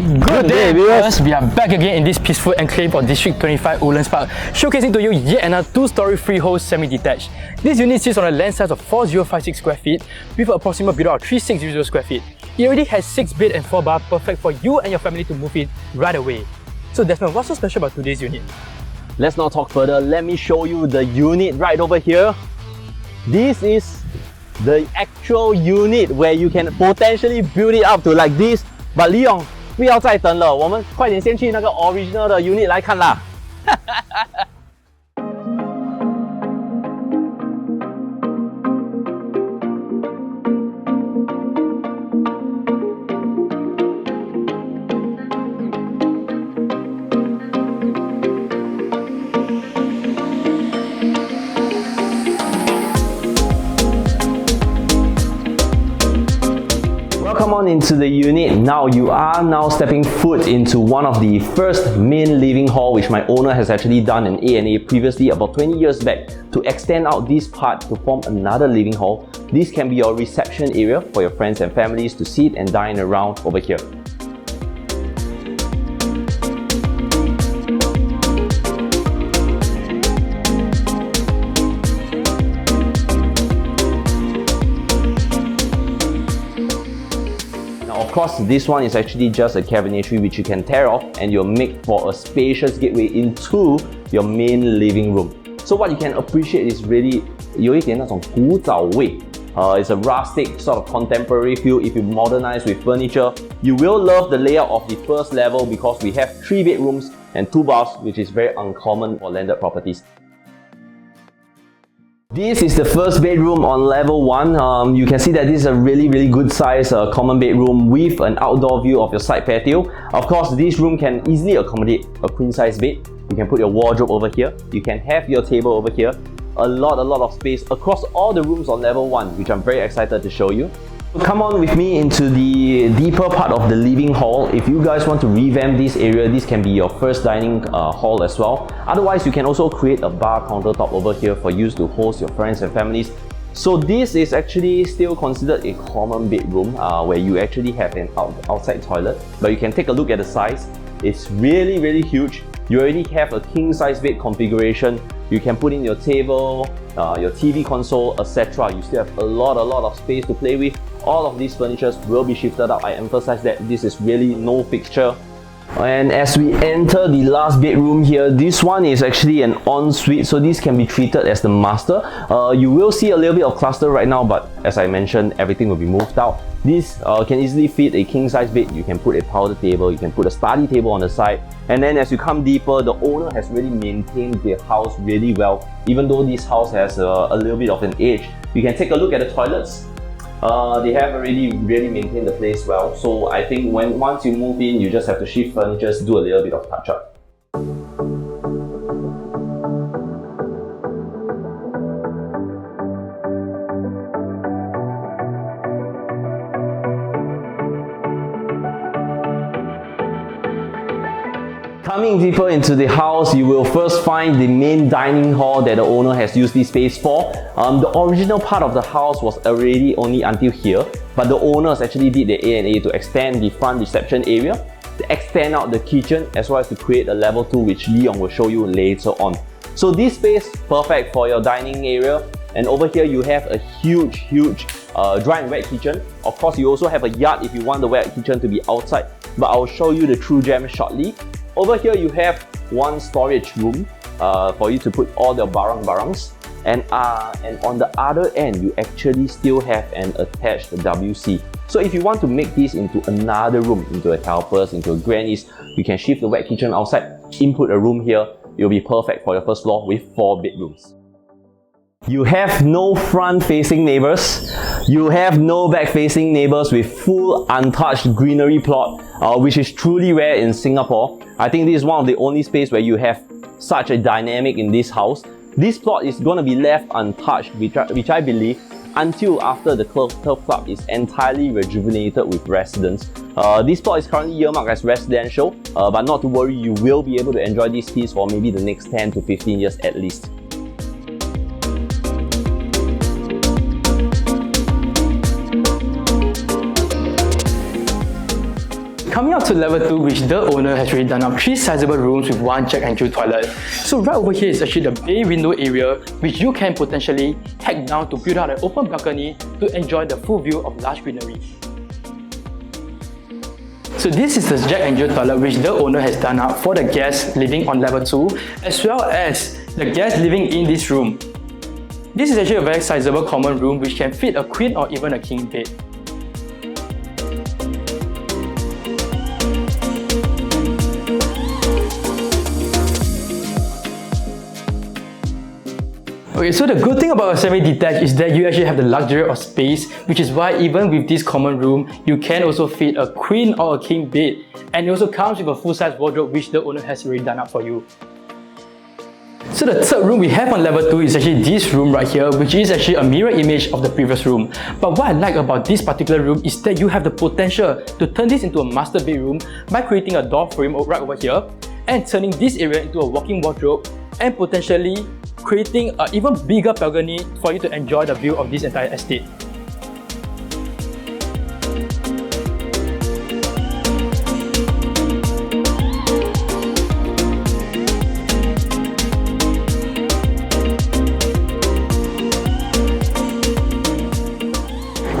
Good day, viewers! We are back again in this peaceful enclave of District 25 Woodlands Park, showcasing to you yet another 2-story freehold semi-detached. This unit sits on a land size of 4056 square feet with an approximate build out of 3600 square feet. It already has 6 bed and 4 bar, perfect for you and your family to move in right away. So Desmond, what's so special about today's unit? Let's not talk further, let me show you the unit right over here. This is the actual unit where you can potentially build it up to like this. But Yong, 不要再等了，我们快点先去那个 original 的 unit 来看啦。Come on into the unit. Now you are stepping foot into one of the first main living hall which my owner has actually done an A&A previously about 20 years back to extend out this part to form another living hall. This can be your reception area for your friends and families to sit and dine around over here. Of course, this one is actually just a cabinetry which you can tear off and you'll make for a spacious gateway into your main living room. So what you can appreciate is really 有一点那种古早味. It's a rustic sort of contemporary feel. If you modernize with furniture, you will love the layout of the first level because we have 3 bedrooms and 2 baths, which is very uncommon for landed properties. This is the first bedroom on level 1. You can see that this is a really good size common bedroom with an outdoor view of your side patio. Of course, this room can easily accommodate a queen size bed. You can put your wardrobe over here. You can have your table over here. A lot of space across all the rooms on level 1, which I'm very excited to show you. Come on with me into the deeper part of the living hall. If you guys want to revamp this area, this can be your first dining hall as well. Otherwise, you can also create a bar countertop over here for use to host your friends and families. So this is actually still considered a common bedroom where you actually have an outside toilet. But you can take a look at the size. It's really huge. You already have a king size bed configuration. You can put in your table, your TV console, etc. You still have a lot of space to play with. All of these furnitures will be shifted out. I emphasize that this is really no fixture. And as we enter the last bedroom here, this one is actually an ensuite, so this can be treated as the master. You will see a little bit of cluster right now, but as I mentioned, everything will be moved out. This can easily fit a king size bed. You can put a powder table, you can put a study table on the side. And then as you come deeper, the owner has really maintained the house really well. Even though this house has a little bit of an age, you can take a look at the toilets. They have already really maintained the place well. So I think once you move in, you just have to shift furniture, do a little bit of touch up. Coming deeper into the house, you will first find the main dining hall that the owner has used this space for. The original part of the house was already only until here, but the owners actually did the A&A to extend the front reception area, to extend out the kitchen, as well as to create a level 2 which Yong will show you later on. So this space, perfect for your dining area. And over here you have a huge dry and wet kitchen. Of course, you also have a yard if you want the wet kitchen to be outside, but I'll show you the true gem shortly. Over here you have one storage room for you to put all the barangs. And on the other end, you actually still have an attached WC. So if you want to make this into another room, into a helper's, into a granny's, you can shift the wet kitchen outside, input a room here. It'll be perfect for your first floor with 4 bedrooms. You have no front-facing neighbors. You have no back-facing neighbors with full untouched greenery plot, which is truly rare in Singapore. I think this is one of the only space where you have such a dynamic in this house. This plot is going to be left untouched, which I believe, until after the turf club is entirely rejuvenated with residents. This plot is currently earmarked as residential, but not to worry, you will be able to enjoy this piece for maybe the next 10 to 15 years at least. Coming up to level 2, which the owner has already done up 3 sizable rooms with 1 Jack and Jill toilet. So right over here is actually the bay window area, which you can potentially hack down to build out an open balcony to enjoy the full view of lush greenery. So this is the Jack and Jill toilet which the owner has done up for the guests living on level 2 as well as the guests living in this room. This is actually a very sizable common room which can fit a queen or even a king bed. Okay, so the good thing about a semi-detached is that you actually have the luxury of space, which is why even with this common room, you can also fit a queen or a king bed, and it also comes with a full-size wardrobe which the owner has already done up for you. So the third room we have on level 2 is actually this room right here, which is actually a mirror image of the previous room. But what I like about this particular room is that you have the potential to turn this into a master bedroom by creating a door frame right over here and turning this area into a walk-in wardrobe and potentially creating an even bigger balcony for you to enjoy the view of this entire estate.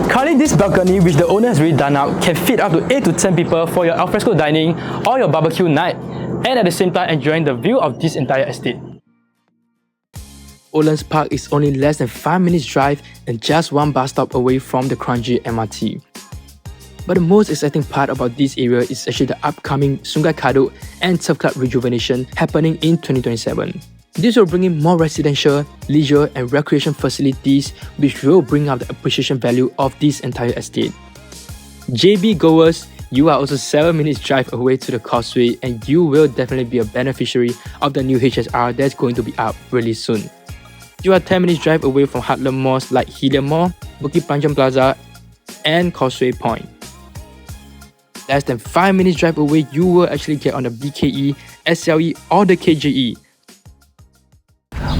Currently, this balcony, which the owner has already done up, can fit up to 8 to 10 people for your alfresco dining or your barbecue night, and at the same time enjoying the view of this entire estate. Woodlands Park is only less than 5 minutes drive and just 1 bus stop away from the Kranji MRT. But the most exciting part about this area is actually the upcoming Sungai Kadut and Turf Club rejuvenation happening in 2027. This will bring in more residential, leisure and recreation facilities which will bring up the appreciation value of this entire estate. JB goers, you are also 7 minutes drive away to the causeway and you will definitely be a beneficiary of the new HSR that's going to be up really soon. You are 10 minutes drive away from heartland malls like Hilliard Mall, Bukit Panjang Plaza and Causeway Point. Less than 5 minutes drive away, you will actually get on the BKE, SLE or the KJE.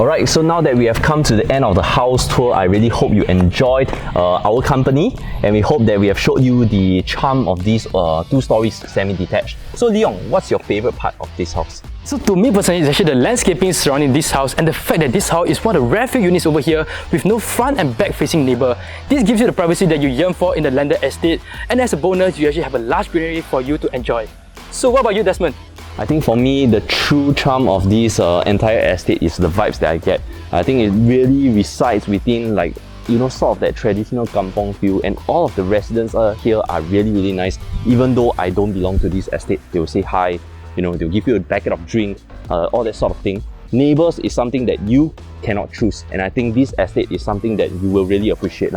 Alright, so now that we have come to the end of the house tour, I really hope you enjoyed our company, and we hope that we have showed you the charm of these 2 stories semi-detached. So Leong, what's your favorite part of this house? So to me personally, it's actually the landscaping surrounding this house and the fact that this house is one of the rare few units over here with no front and back facing neighbour. This gives you the privacy that you yearn for in the landed estate, and as a bonus, you actually have a large greenery for you to enjoy. So what about you, Desmond? I think for me, the true charm of this entire estate is the vibes that I get. I think it really resides within, like, you know, sort of that traditional kampong feel, and all of the residents here are really nice. Even though I don't belong to this estate, they will say hi, you know, they'll give you a packet of drink, all that sort of thing. Neighbours is something that you cannot choose, and I think this estate is something that you will really appreciate.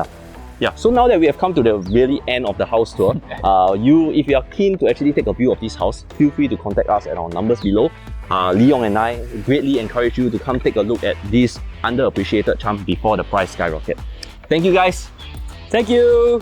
Yeah, so now that we have come to the really end of the house tour, if you are keen to actually take a view of this house, feel free to contact us at our numbers below. Leong and I greatly encourage you to come take a look at this underappreciated charm before the price skyrocket. Thank you guys! Thank you!